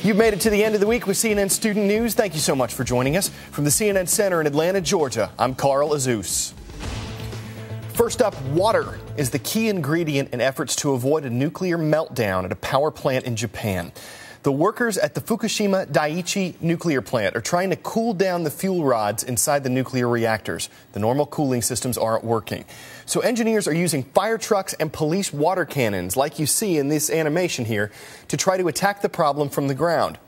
You've made it to the end of the week with CNN Student News. Thank you so much for joining us. From the CNN Center in Atlanta, Georgia, I'm Carl Azuz. First up, water is the key ingredient in efforts to avoid a nuclear meltdown at a power plant in Japan. The workers at the Fukushima Daiichi nuclear plant are trying to cool down the fuel rods inside the nuclear reactors. The normal cooling systems aren't working. So engineers are using fire trucks and police water cannons, like you see in this animation here, to try to attack the problem from the ground.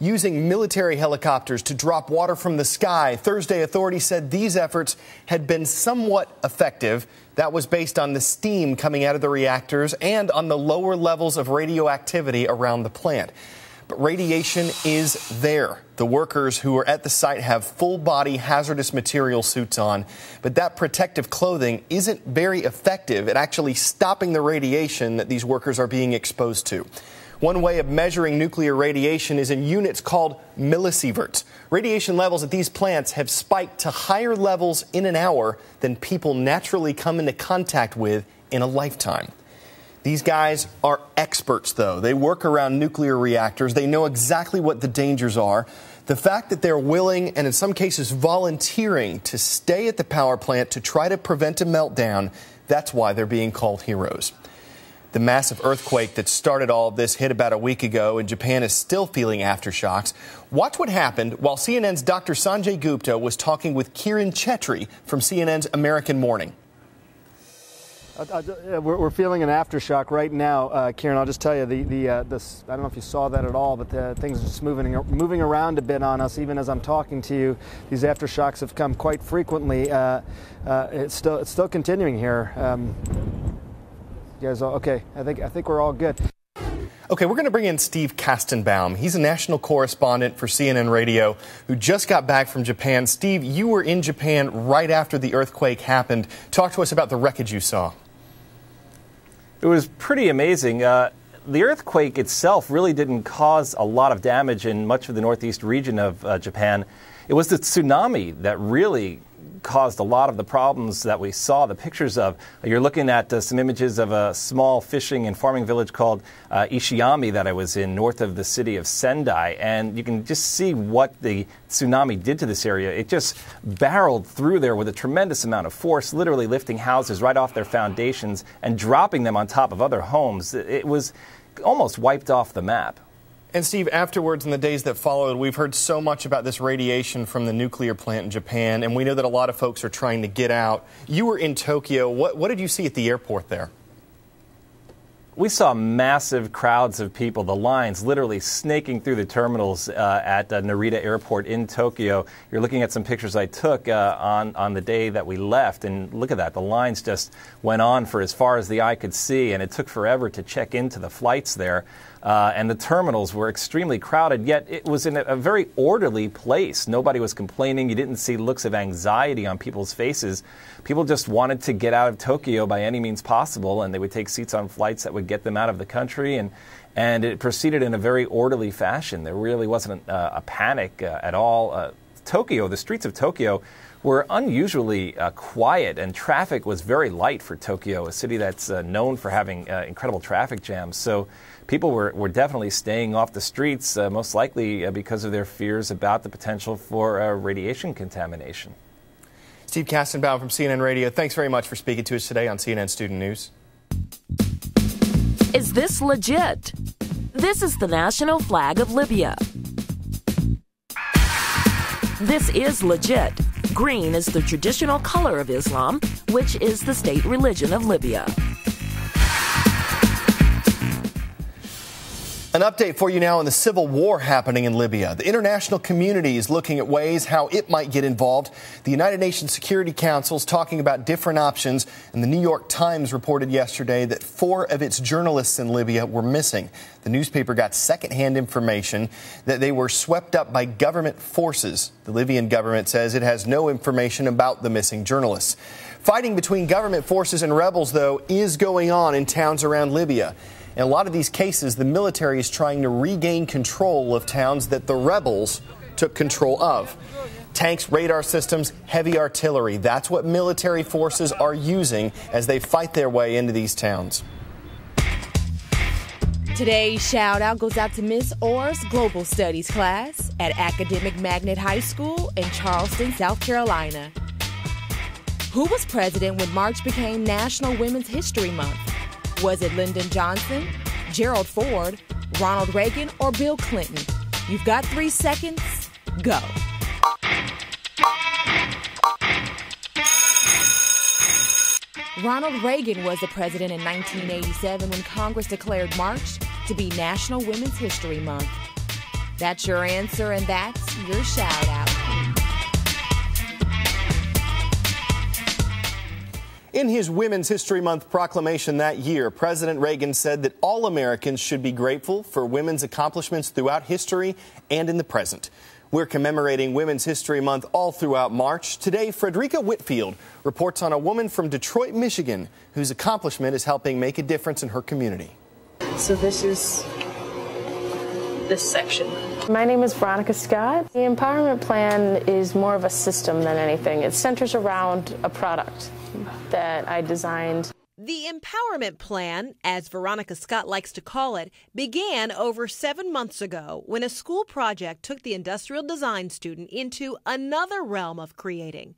Using military helicopters to drop water from the sky, Thursday authorities said these efforts had been somewhat effective. That was based on the steam coming out of the reactors and on the lower levels of radioactivity around the plant. But radiation is there. The workers who are at the site have full-body hazardous material suits on, but that protective clothing isn't very effective at actually stopping the radiation that these workers are being exposed to. One way of measuring nuclear radiation is in units called millisieverts. Radiation levels at these plants have spiked to higher levels in an hour than people naturally come into contact with in a lifetime. These guys are experts, though. They work around nuclear reactors. They know exactly what the dangers are. The fact that they're willing and in some cases volunteering to stay at the power plant to try to prevent a meltdown, that's why they're being called heroes. The massive earthquake that started all of this hit about a week ago, and Japan is still feeling aftershocks. Watch what happened while CNN's Dr. Sanjay Gupta was talking with Kiran Chetri from CNN's American Morning. We're feeling an aftershock right now, Kiran. I'll just tell you, this, I don't know if you saw that at all, but things are just moving around a bit on us. Even as I'm talking to you, these aftershocks have come quite frequently. It's still continuing here. You guys, okay? I think we're all good. Okay, we're going to bring in Steve Kastenbaum. He's a national correspondent for CNN Radio who just got back from Japan. Steve, you were in Japan right after the earthquake happened. Talk to us about the wreckage you saw. It was pretty amazing. The earthquake itself really didn't cause a lot of damage in much of the northeast region of Japan. It was the tsunami that really caused a lot of the problems that we saw the pictures of. You're looking at some images of a small fishing and farming village called Ishiyama that I was in north of the city of Sendai, and you can just see what the tsunami did to this area. It just barreled through there with a tremendous amount of force, literally lifting houses right off their foundations and dropping them on top of other homes. It was almost wiped off the map. And Steve, afterwards, in the days that followed, we've heard so much about this radiation from the nuclear plant in Japan, and we know that a lot of folks are trying to get out. You were in Tokyo. What did you see at the airport there? We saw massive crowds of people, the lines literally snaking through the terminals at Narita Airport in Tokyo. You're looking at some pictures I took on the day that we left, and look at that. The lines just went on for as far as the eye could see, and it took forever to check into the flights there. And the terminals were extremely crowded, yet it was in a very orderly place. Nobody was complaining. You didn't see looks of anxiety on people's faces. People just wanted to get out of Tokyo by any means possible, and they would take seats on flights that would get them out of the country, and it proceeded in a very orderly fashion. There really wasn't a panic at all. Tokyo, the streets of Tokyo, were unusually quiet, and traffic was very light for Tokyo, a city that's known for having incredible traffic jams. So people were definitely staying off the streets, most likely because of their fears about the potential for radiation contamination. Steve Kastenbaum from CNN Radio, thanks very much for speaking to us today on CNN Student News. Is this legit? This is the national flag of Libya. This is legit. Green is the traditional color of Islam, which is the state religion of Libya. An update for you now on the civil war happening in Libya. The international community is looking at ways how it might get involved. The United Nations Security Council is talking about different options, and the New York Times reported yesterday that 4 of its journalists in Libya were missing. The newspaper got secondhand information that they were swept up by government forces. The Libyan government says it has no information about the missing journalists. Fighting between government forces and rebels, though, is going on in towns around Libya. In a lot of these cases, the military is trying to regain control of towns that the rebels took control of. Tanks, radar systems, heavy artillery. That's what military forces are using as they fight their way into these towns. Today's shout out goes out to Miss Orr's Global Studies class at Academic Magnet High School in Charleston, South Carolina. Who was president when March became National Women's History Month? Was it Lyndon Johnson, Gerald Ford, Ronald Reagan, or Bill Clinton? You've got 3 seconds. Go. Ronald Reagan was the president in 1987 when Congress declared March to be National Women's History Month. That's your answer, and that's your shout out. In his Women's History Month proclamation that year, President Reagan said that all Americans should be grateful for women's accomplishments throughout history and in the present. We're commemorating Women's History Month all throughout March. Today, Frederica Whitfield reports on a woman from Detroit, Michigan, whose accomplishment is helping make a difference in her community. So this is this section. My name is Veronica Scott. The Empowerment Plan is more of a system than anything. It centers around a product that I designed. The Empowerment Plan, as Veronica Scott likes to call it, began over 7 months ago when a school project took the industrial design student into another realm of creating,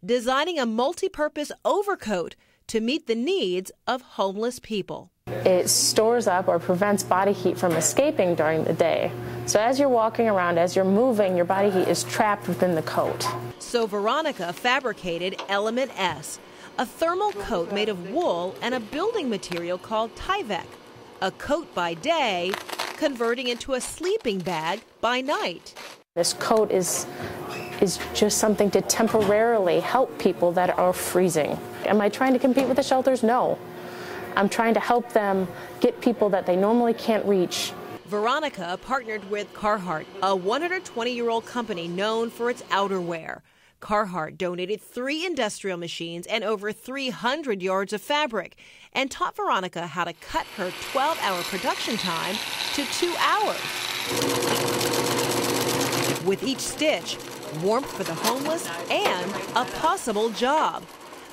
designing a multi-purpose overcoat to meet the needs of homeless people. It stores up or prevents body heat from escaping during the day. So as you're walking around, as you're moving, your body heat is trapped within the coat. So Veronica fabricated Element S, a thermal coat made of wool and a building material called Tyvek, a coat by day, converting into a sleeping bag by night. This coat is just something to temporarily help people that are freezing. Am I trying to compete with the shelters? No. I'm trying to help them get people that they normally can't reach. Veronica partnered with Carhartt, a 120-year-old company known for its outerwear. Carhartt donated 3 industrial machines and over 300 yards of fabric and taught Veronica how to cut her 12-hour production time to 2 hours. With each stitch, warmth for the homeless and a possible job.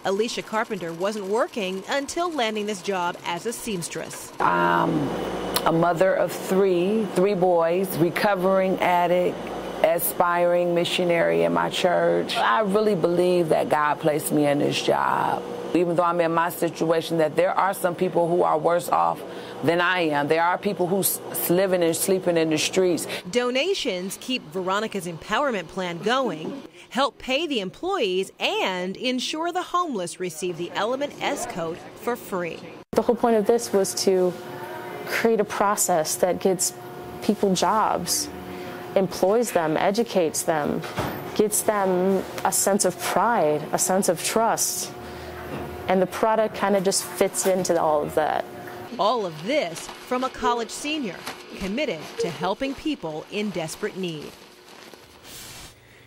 Alicia Carpenter wasn't working until landing this job as a seamstress. A mother of 3 boys, recovering addict, aspiring missionary in my church. I really believe that God placed me in this job. Even though I'm in my situation, that there are some people who are worse off than I am. There are people who's living and sleeping in the streets. Donations keep Veronica's empowerment plan going, help pay the employees, and ensure the homeless receive the Element S coat for free. The whole point of this was to create a process that gets people jobs, employs them, educates them, gets them a sense of pride, a sense of trust. And the product kind of just fits into all of that. All of this from a college senior committed to helping people in desperate need.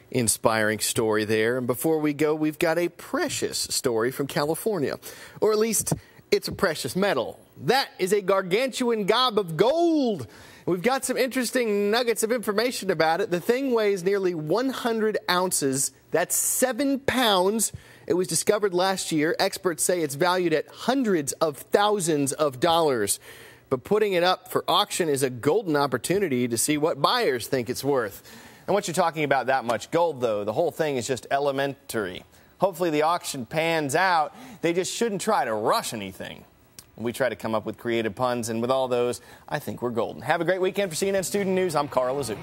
Inspiring story there. And before we go, we've got a precious story from California. Or at least it's a precious metal. That is a gargantuan gob of gold. We've got some interesting nuggets of information about it. The thing weighs nearly 100 ounces. That's 7 pounds. It was discovered last year. Experts say it's valued at hundreds of thousands of dollars. But putting it up for auction is a golden opportunity to see what buyers think it's worth. And once you're talking about that much gold, though, the whole thing is just elementary. Hopefully the auction pans out. They just shouldn't try to rush anything. We try to come up with creative puns, and with all those, I think we're golden. Have a great weekend. For CNN Student News, I'm Carl Azuz.